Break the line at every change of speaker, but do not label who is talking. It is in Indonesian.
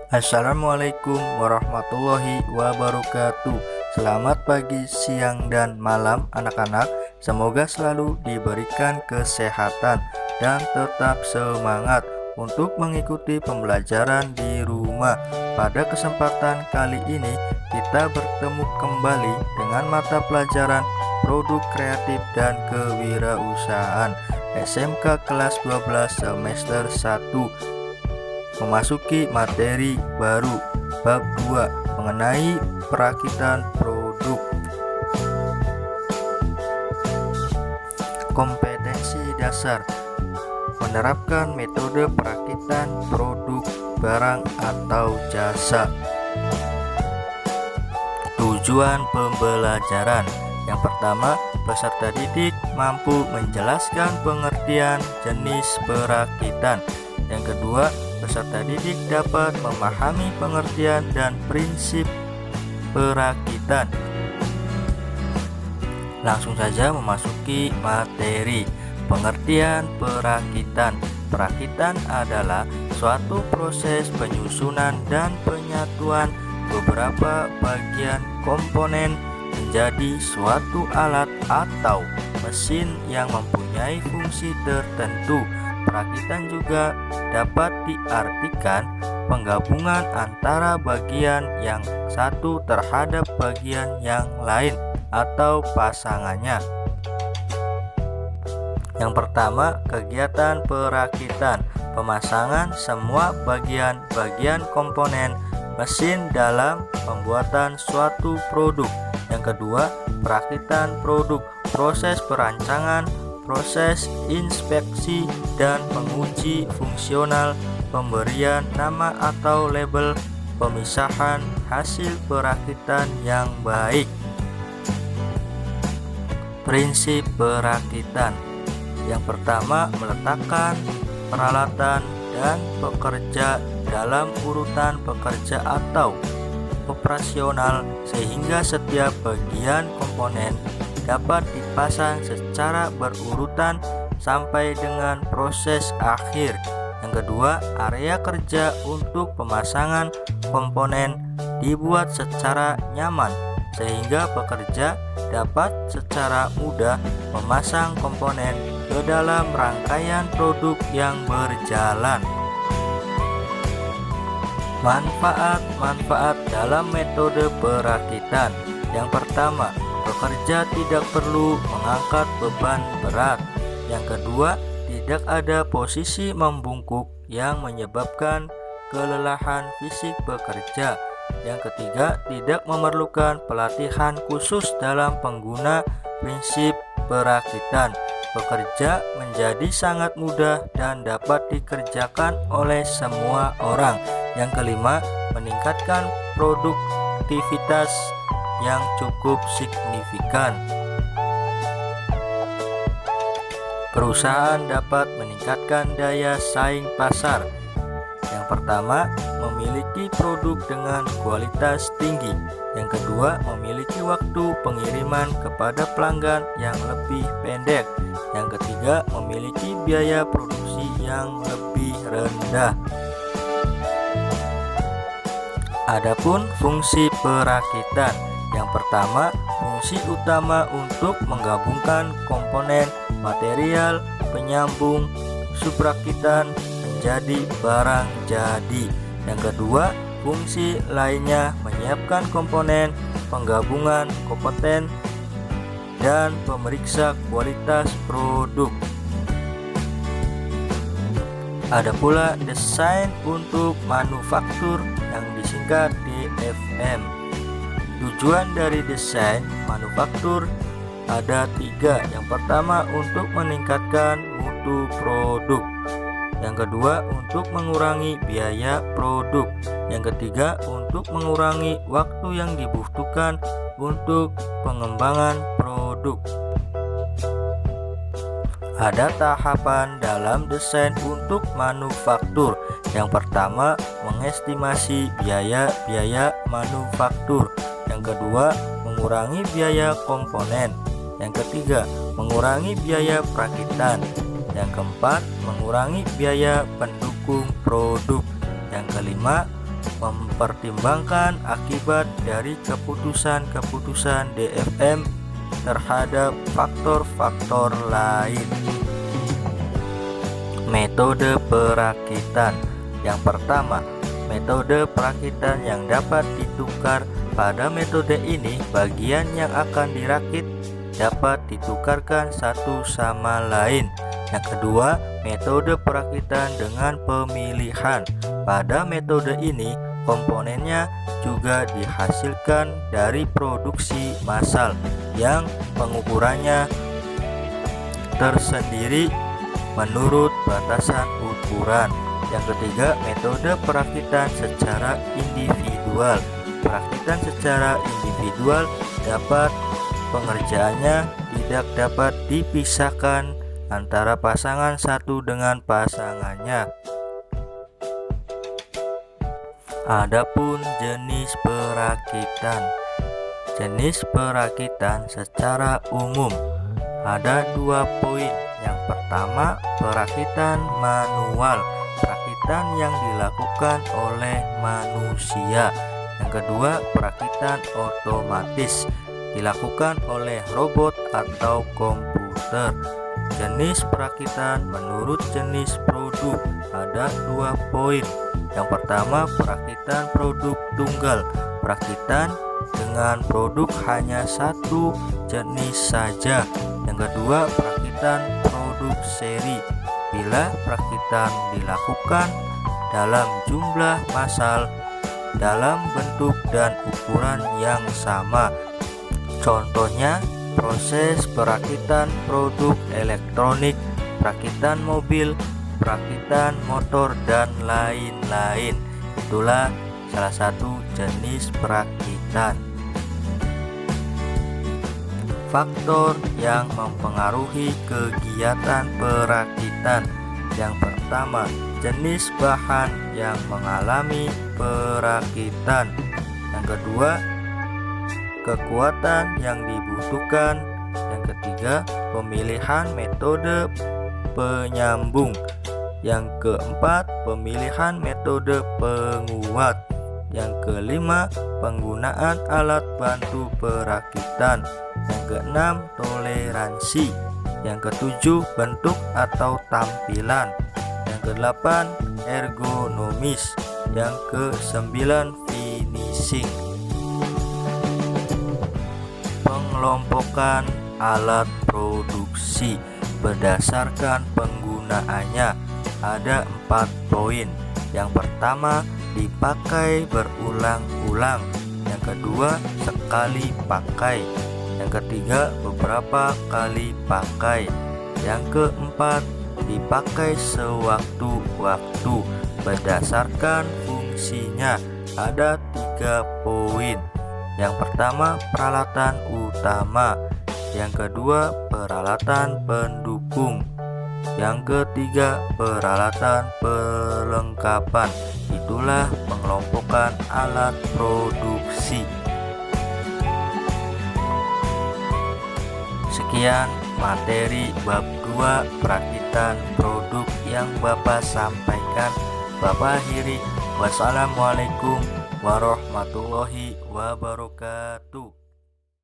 Assalamualaikum warahmatullahi wabarakatuh. Selamat pagi, siang, dan malam anak-anak. Semoga selalu diberikan kesehatan dan tetap semangat untuk mengikuti pembelajaran di rumah. Pada kesempatan kali ini kita bertemu kembali dengan mata pelajaran Produk Kreatif dan Kewirausahaan SMK kelas 12 semester 1. Memasuki materi baru bab 2 mengenai perakitan produk. Kompetensi dasar: menerapkan metode perakitan produk, barang atau jasa. Tujuan pembelajaran: yang pertama, peserta didik mampu menjelaskan pengertian jenis perakitan. Yang kedua, peserta didik dapat memahami pengertian dan prinsip perakitan. Langsung saja memasuki materi. Pengertian perakitan. Perakitan adalah suatu proses penyusunan dan penyatuan beberapa bagian komponen menjadi suatu alat atau mesin yang mempunyai fungsi tertentu. Perakitan juga dapat diartikan penggabungan antara bagian yang satu terhadap bagian yang lain atau pasangannya. Yang pertama, kegiatan perakitan: pemasangan semua bagian-bagian komponen mesin dalam pembuatan suatu produk. Yang kedua, perakitan produk: proses perancangan, proses inspeksi dan penguji fungsional, pemberian nama atau label, pemisahan hasil perakitan yang baik. Prinsip perakitan: yang pertama, meletakkan peralatan dan pekerja dalam urutan pekerja atau operasional sehingga setiap bagian komponen dapat dipasang secara berurutan sampai dengan proses akhir. Yang kedua, area kerja untuk pemasangan komponen dibuat secara nyaman sehingga pekerja dapat secara mudah memasang komponen ke dalam rangkaian produk yang berjalan. Manfaat-manfaat dalam metode perakitan: yang pertama, pekerja tidak perlu mengangkat beban berat. Yang kedua, tidak ada posisi membungkuk yang menyebabkan kelelahan fisik pekerja. Yang ketiga, tidak memerlukan pelatihan khusus dalam pengguna prinsip perakitan. Bekerja menjadi sangat mudah dan dapat dikerjakan oleh semua orang. Yang kelima, meningkatkan produktivitas yang cukup signifikan. Perusahaan dapat meningkatkan daya saing pasar. Yang pertama, memiliki produk dengan kualitas tinggi. Yang kedua, memiliki waktu pengiriman kepada pelanggan yang lebih pendek. Yang ketiga, memiliki biaya produksi yang lebih rendah. Adapun fungsi perakitan: yang pertama, fungsi utama untuk menggabungkan komponen material penyambung subrakitan menjadi barang jadi. Yang kedua, fungsi lainnya menyiapkan komponen, penggabungan kompeten, dan pemeriksa kualitas produk. Ada pula desain untuk manufaktur yang disingkat DFM. Tujuan dari desain manufaktur ada 3. Yang pertama, untuk meningkatkan mutu produk. Yang kedua, untuk mengurangi biaya produk. Yang ketiga, untuk mengurangi waktu yang dibutuhkan untuk pengembangan produk. Ada tahapan dalam desain untuk manufaktur. Yang pertama, mengestimasi biaya manufaktur. Yang kedua, mengurangi biaya komponen. Yang ketiga, mengurangi biaya perakitan. Yang keempat, mengurangi biaya pendukung produk. Yang kelima, mempertimbangkan akibat dari keputusan-keputusan DFM terhadap faktor-faktor lain. Metode perakitan. Yang pertama, metode perakitan yang dapat ditukar. Pada metode ini, bagian yang akan dirakit dapat ditukarkan satu sama lain. Yang kedua, metode perakitan dengan pemilihan. Pada metode ini, komponennya juga dihasilkan dari produksi massal yang pengukurannya tersendiri menurut batasan ukuran. Yang ketiga, metode perakitan secara individual. Perakitan secara individual dapat pengerjaannya tidak dapat dipisahkan antara pasangan satu dengan pasangannya. Adapun jenis perakitan. Jenis perakitan secara umum ada 2 poin. Yang pertama, perakitan manual, perakitan yang dilakukan oleh manusia. Yang kedua, perakitan otomatis, dilakukan oleh robot atau komputer. Jenis perakitan menurut jenis produk ada 2 poin. Yang pertama, perakitan produk tunggal, perakitan dengan produk hanya satu jenis saja. Yang kedua, perakitan produk seri, bila perakitan dilakukan dalam jumlah massal dalam bentuk dan ukuran yang sama. Contohnya, proses perakitan produk elektronik, perakitan mobil, perakitan motor, dan lain-lain. Itulah salah satu jenis perakitan. Faktor yang mempengaruhi kegiatan perakitan. Yang pertama, jenis bahan yang mengalami perakitan. Yang kedua, kekuatan yang dibutuhkan. Yang ketiga, pemilihan metode penyambung. Yang keempat, pemilihan metode penguat. Yang kelima, penggunaan alat bantu perakitan. Yang keenam, toleransi. Yang ketujuh, bentuk atau tampilan. Yang kedelapan, ergonomis. Yang kesembilan, finishing. Pengelompokan alat produksi berdasarkan penggunaannya ada 4 poin. Yang pertama, dipakai berulang-ulang. Yang kedua, sekali pakai. Yang ketiga, beberapa kali pakai. Yang keempat, dipakai sewaktu-waktu berdasarkan fungsinya ada 3 poin. Yang pertama, peralatan utama. Yang kedua, peralatan pendukung. Yang ketiga, peralatan perlengkapan. Itulah pengelompokan alat produksi. Sekian materi bab 2 perakitan produk yang Bapak sampaikan. Bapak akhiri. Wassalamualaikum warahmatullahi wabarakatuh.